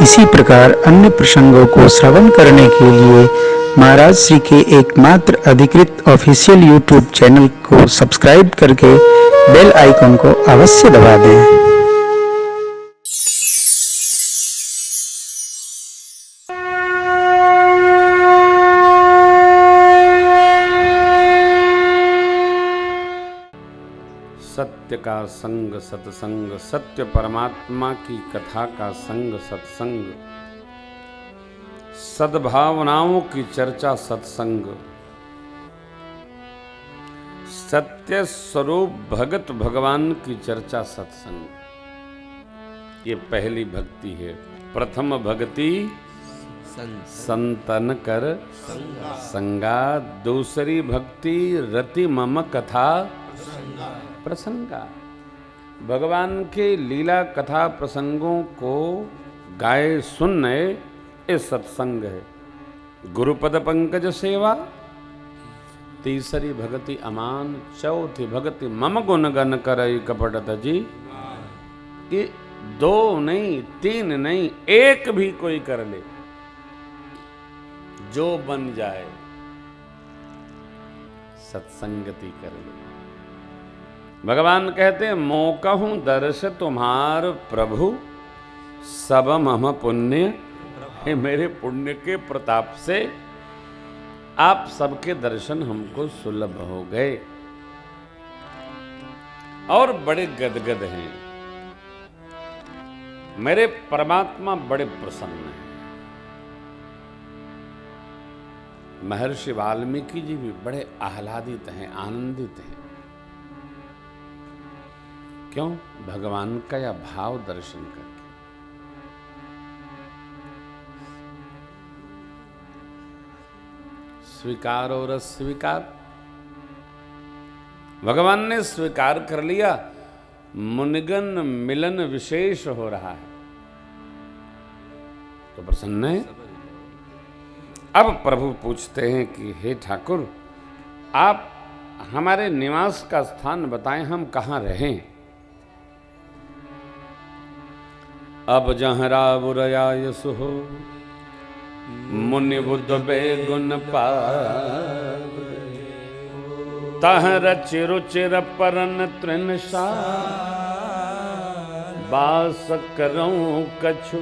इसी प्रकार अन्य प्रसंगों को श्रवण करने के लिए महाराज श्री के एकमात्र अधिकृत ऑफिशियल यूट्यूब चैनल को सब्सक्राइब करके बेल आइकन को अवश्य दबा दें। सत्य का संग सत्संग, सत्य परमात्मा की कथा का संग सत्संग, सद्भावनाओं की चर्चा सत्संग, सत्य स्वरूप भगत भगवान की चर्चा सत्संग, ये पहली भक्ति है। प्रथम भक्ति संतन कर संगा, दूसरी भक्ति रति मम कथा प्रसंगा। भगवान के लीला कथा प्रसंगों को गाए सुनने ये सत्संग है। गुरुपद पंकज सेवा, तीसरी भक्ति अमान, चौथी भक्ति मम गुण गन करई कपट जी। ये दो नहीं, तीन नहीं, एक भी कोई कर ले जो बन जाए, सत्संगति कर ले। भगवान कहते हैं मोकहूं दर्श तुम्हार प्रभु, सब मम पुण्य। मेरे पुण्य के प्रताप से आप सबके दर्शन हमको सुलभ हो गए और बड़े गदगद हैं। मेरे परमात्मा बड़े प्रसन्न हैं। महर्षि वाल्मीकि जी भी बड़े आह्लादित हैं, आनंदित हैं। क्यों? भगवान का यह भाव दर्शन करके। स्वीकार और अस्वीकार, भगवान ने स्वीकार कर लिया। मुनिगन मिलन विशेष हो रहा है तो प्रसन्न है। अब प्रभु पूछते हैं कि हे ठाकुर, आप हमारे निवास का स्थान बताएं, हम कहां रहें। अब जहाँ रावुरयाय सुहो, मुनि बुद्ध बेगुन पावे, तह रचि रुचिर परन तृणसा, बास करऊं कछु।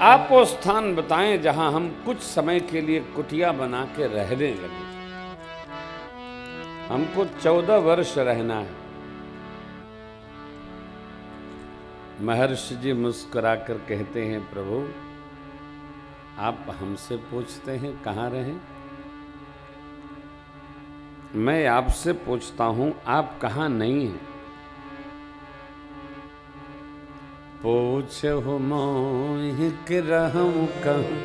आप वो स्थान बताएं जहां हम कुछ समय के लिए कुटिया बना के रहने लगे। हमको 14 वर्ष रहना है। महर्षि जी मुस्कुराकर कहते हैं प्रभु, आप हमसे पूछते हैं कहाँ रहें? मैं आपसे पूछता हूं आप कहाँ नहीं हैं? पूछो मोहि कि रहूं कहूं,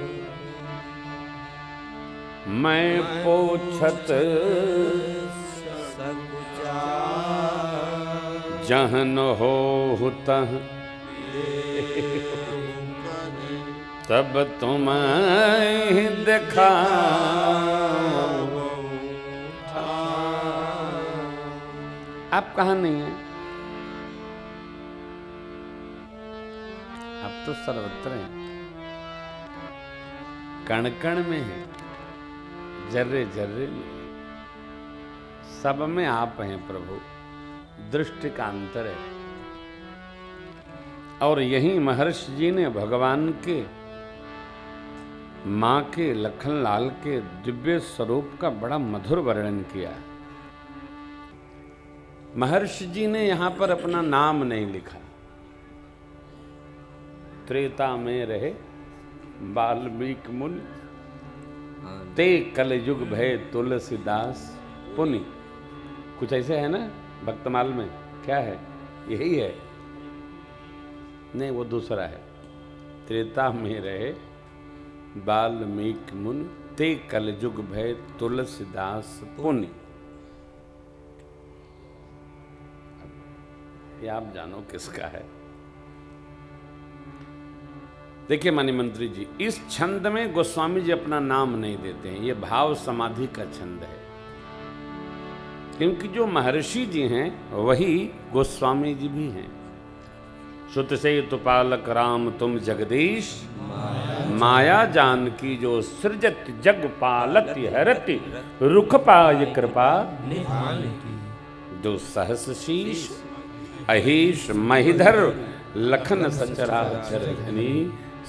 मैं पूछत जहन हो तह, तब तुम्हें देखा। आप कहाँ नहीं हैं? आप तो सर्वत्र हैं, कण कण में हैं, जर्रे जर्रे में, सब में आप हैं प्रभु। दृष्टि का अंतर है। और यही महर्षि जी ने भगवान के मां के लखनलाल के दिव्य स्वरूप का बड़ा मधुर वर्णन किया। महर्षि जी ने यहां पर अपना नाम नहीं लिखा। त्रेता में रहे वाल्मीकि मुनि, ते कलयुग भय तुलसीदास पुनि। कुछ ऐसे है ना भक्तमाल में, क्या है? यही है? नहीं, वो दूसरा है। त्रेता में रहे वाल्मीकि मुनि, ते कलयुग भय तुलसीदास पुनि। ये आप जानो किसका है। देखिए मणिमंत्री जी, इस छंद में गोस्वामी जी अपना नाम नहीं देते हैं। ये भाव समाधि का छंद है, क्योंकि जो महर्षि जी हैं वही गोस्वामी जी भी हैं। सुत से तु पालक राम तुम जगदीश, माया जानकी जो सृजत जग पालत हरति, रुख पाय कृपा जो सहस शीश, अहिष महिधर लखन सचराचर घनी,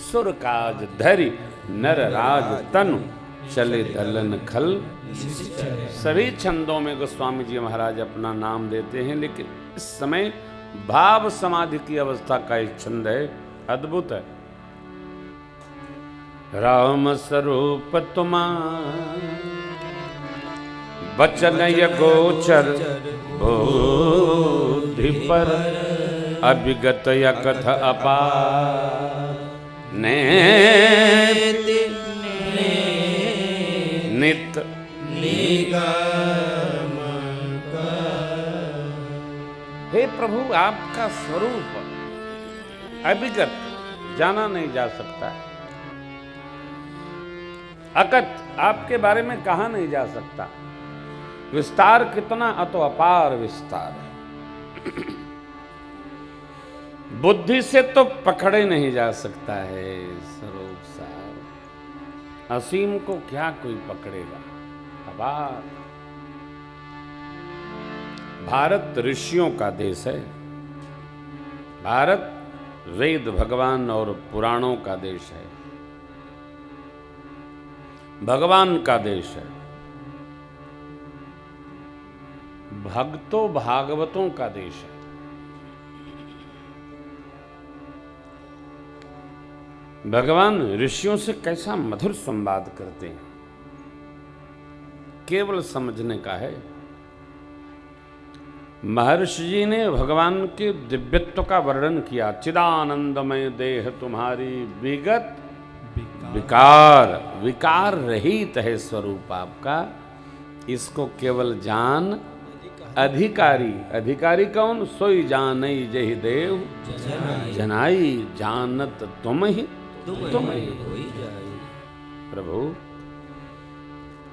सुर काज धरि नर राज तनु, चले दलन खल। सभी छंदों में गोस्वामी जी महाराज अपना नाम देते हैं, लेकिन इस समय भाव समाधि की अवस्था का एक छंद है, अद्भुत है। राम स्वरूप तुम्हार बचन य गोचर, बुद्धि पर अभिगत य कथ अपार, नेति नित निगम। हे प्रभु, आपका स्वरूप अभिगत, जाना नहीं जा सकता है। अकथ, आपके बारे में कहा नहीं जा सकता। विस्तार कितना, अतो अपार विस्तार है। बुद्धि से तो पकड़े नहीं जा सकता है स्वरूप सार। असीम को क्या कोई पकड़ेगा, अपार। भारत ऋषियों का देश है। भारत वेद भगवान और पुराणों का देश है, भगवान का देश है, भक्तों भागवतों का देश है। भगवान ऋषियों से कैसा मधुर संवाद करते हैं, केवल समझने का है। महर्षि जी ने भगवान के दिव्यत्व का वर्णन किया। चिदानंदमय देह तुम्हारी विगत विकार, विकार रहित है स्वरूप आपका। इसको केवल जान अधिकारी। अधिकारी कौन? सोई जानई जहि देव जनाई, जानत तुम ही तुम ही। प्रभु,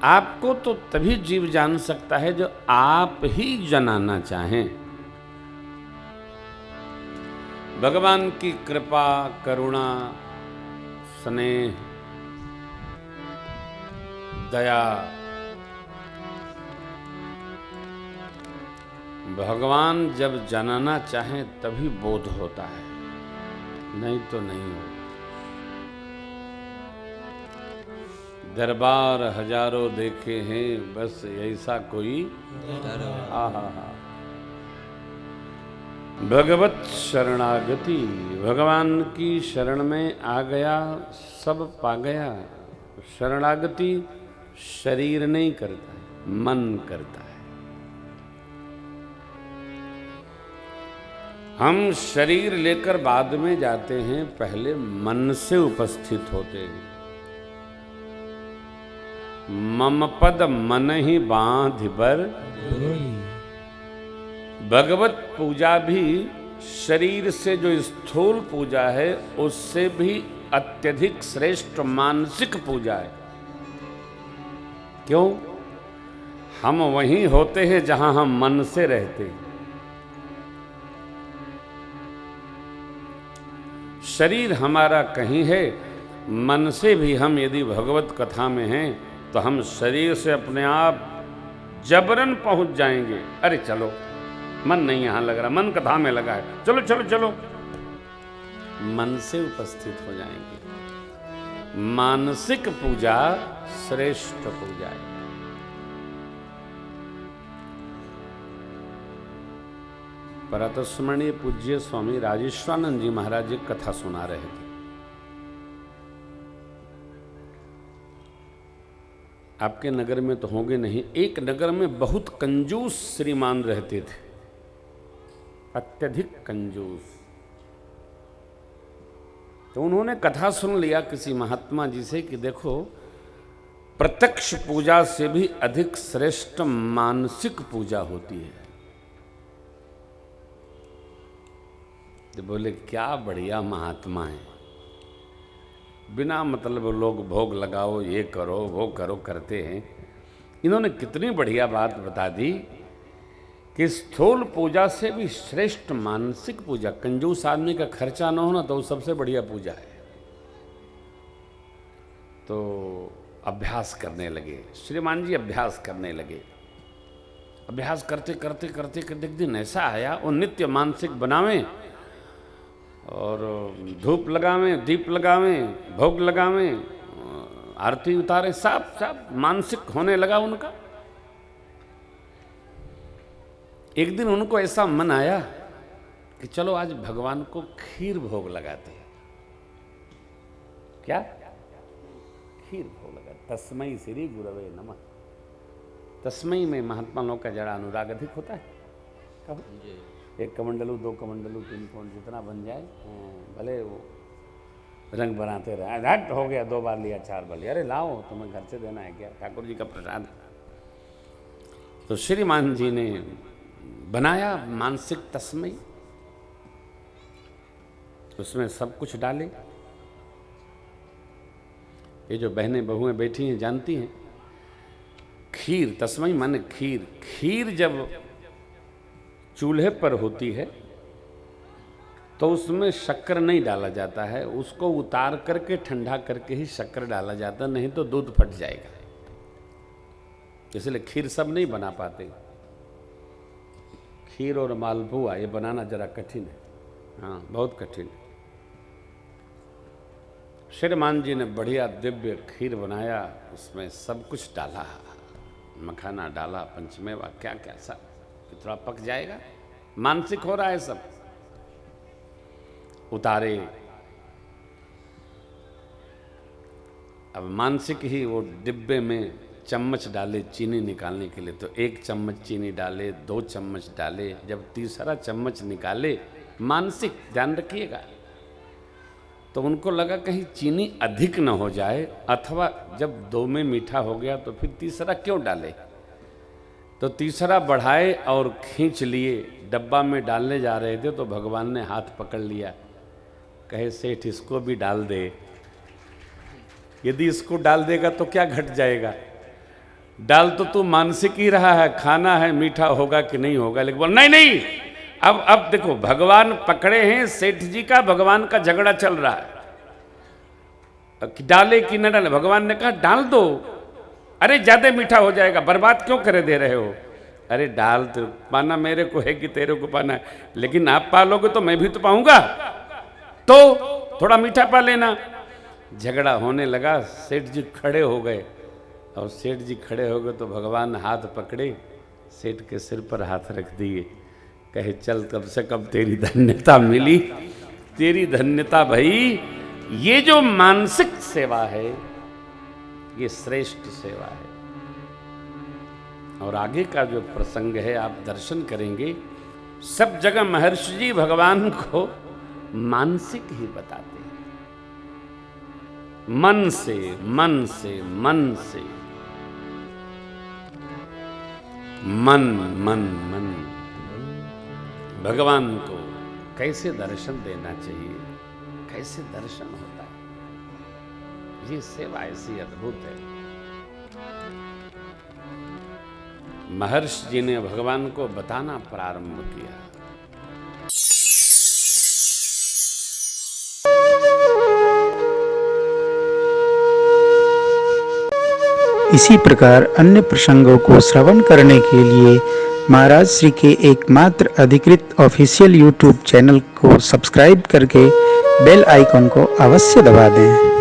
आपको तो तभी जीव जान सकता है जो आप ही जनाना चाहें। भगवान की कृपा, करुणा, स्नेह, दया, भगवान जब जनाना चाहें तभी बोध होता है, नहीं तो नहीं हो। दरबार हजारों देखे हैं, बस ऐसा कोई भगवत शरणागति। भगवान की शरण में आ गया, सब पा गया। शरणागति शरीर नहीं करता है, मन करता है। हम शरीर लेकर बाद में जाते हैं, पहले मन से उपस्थित होते हैं। मम पद मन ही बांध बर, भगवत पूजा भी शरीर से जो स्थूल पूजा है उससे भी अत्यधिक श्रेष्ठ मानसिक पूजा है। क्यों? हम वहीं होते हैं जहां हम मन से रहते हैं। शरीर हमारा कहीं है, मन से भी हम यदि भगवत कथा में हैं तो हम शरीर से अपने आप जबरन पहुंच जाएंगे। अरे चलो, मन नहीं यहां लग रहा, मन कथा में लगा है, चलो चलो चलो, मन से उपस्थित हो जाएंगे। मानसिक पूजा श्रेष्ठ पूजा है। प्रातस्मरणीय पूज्य स्वामी राजेश्वरानंद जी महाराज एक कथा सुना रहे थे। आपके नगर में तो होंगे नहीं, एक नगर में बहुत कंजूस श्रीमान रहते थे, अत्यधिक कंजूस। तो उन्होंने कथा सुन लिया किसी महात्मा जी से कि देखो, प्रत्यक्ष पूजा से भी अधिक श्रेष्ठ मानसिक पूजा होती है। तो बोले क्या बढ़िया महात्मा है, बिना मतलब लोग भोग लगाओ, ये करो वो करो करते हैं। इन्होंने कितनी बढ़िया बात बता दी कि स्थूल पूजा से भी श्रेष्ठ मानसिक पूजा, कंजूस आदमी का खर्चा ना होना तो वो सबसे बढ़िया पूजा है। तो अभ्यास करने लगे, श्रीमान जी अभ्यास करने लगे। अभ्यास करते करते करते करते एक दिन ऐसा आया, वो नित्य मानसिक बनावें और धूप लगावें, दीप लगावें, भोग लगावें, आरती उतारे, सब मानसिक होने लगा उनका। एक दिन उनको ऐसा मन आया कि चलो आज भगवान को खीर भोग लगाते हैं। क्या? खीर भोग लगा। तस्मै श्री गुरवे नमः। तस्मै में महात्मा लोगों का जरा अनुराग अधिक होता है। कहो एक कमंडलू, दो कमंडलू, तीन कमंडलू, जितना बन जाए, भले वो रंग बनाते रहे। हट हो गया, 2 बार लिया, 4 बार लिया, अरे लाओ तुम्हें घर से देना है क्या, ठाकुर जी का प्रसाद है। तो श्रीमान जी ने बनाया मानसिक तस्मै, उसमें सब कुछ डाले। ये जो बहनें बहुएं बैठी हैं जानती हैं, खीर, तस्मै माने खीर। खीर जब चूल्हे पर होती है तो उसमें शक्कर नहीं डाला जाता है, उसको उतार करके ठंडा करके ही शक्कर डाला जाता है, नहीं तो दूध फट जाएगा। इसलिए खीर सब नहीं बना पाते। खीर और मालपुआ ये बनाना जरा कठिन है, हाँ बहुत कठिन है। श्रीमान जी ने बढ़िया दिव्य खीर बनाया, उसमें सब कुछ डाला, मखाना डाला, पंचमेवा, क्या क्या सब, थोड़ा पक जाएगा। मानसिक हो रहा है सब। उतारे, अब मानसिक ही वो डिब्बे में चम्मच डाले चीनी निकालने के लिए, तो 1 चम्मच चीनी डाले, 2 चम्मच डाले, जब तीसरा चम्मच निकाले, मानसिक ध्यान रखिएगा, तो उनको लगा कहीं चीनी अधिक न हो जाए, अथवा जब 2 में मीठा हो गया तो फिर तीसरा क्यों डाले। तो तीसरा बढ़ाए और खींच लिए, डब्बा में डालने जा रहे थे तो भगवान ने हाथ पकड़ लिया, कहे सेठ इसको भी डाल दे। यदि इसको डाल देगा तो क्या घट जाएगा, डाल तो तू मानसिक ही रहा है, खाना है, मीठा होगा कि नहीं होगा। लेकिन बोल नहीं नहीं, अब देखो भगवान पकड़े हैं, सेठ जी का भगवान का झगड़ा चल रहा है कि डाले कि न डाले। भगवान ने कहा डाल दो। अरे ज्यादा मीठा हो जाएगा, बर्बाद क्यों करे दे रहे हो। अरे डाल तो, पाना मेरे को है कि तेरे को पाना है, लेकिन आप पालोगे तो मैं भी तो पाऊंगा, तो थोड़ा मीठा पा लेना। झगड़ा होने लगा, सेठ जी खड़े हो गए, और सेठ जी खड़े हो गए तो भगवान हाथ पकड़े, सेठ के सिर पर हाथ रख दिए, कहे चल कम से कम तेरी धन्यता मिली, तेरी धन्यता भाई। ये जो मानसिक सेवा है ये श्रेष्ठ सेवा है। और आगे का जो प्रसंग है आप दर्शन करेंगे, सब जगह महर्षि जी भगवान को मानसिक ही बताते हैं, मन से मन से मन से, मन मन मन। भगवान को कैसे दर्शन देना चाहिए, कैसे दर्शन होता है, ये सेवा ऐसी अद्भुत है। महर्षि जी ने भगवान को बताना प्रारंभ किया। इसी प्रकार अन्य प्रसंगों को श्रवण करने के लिए महाराज श्री के एकमात्र अधिकृत ऑफिशियल YouTube चैनल को सब्सक्राइब करके बेल आइकन को अवश्य दबा दें।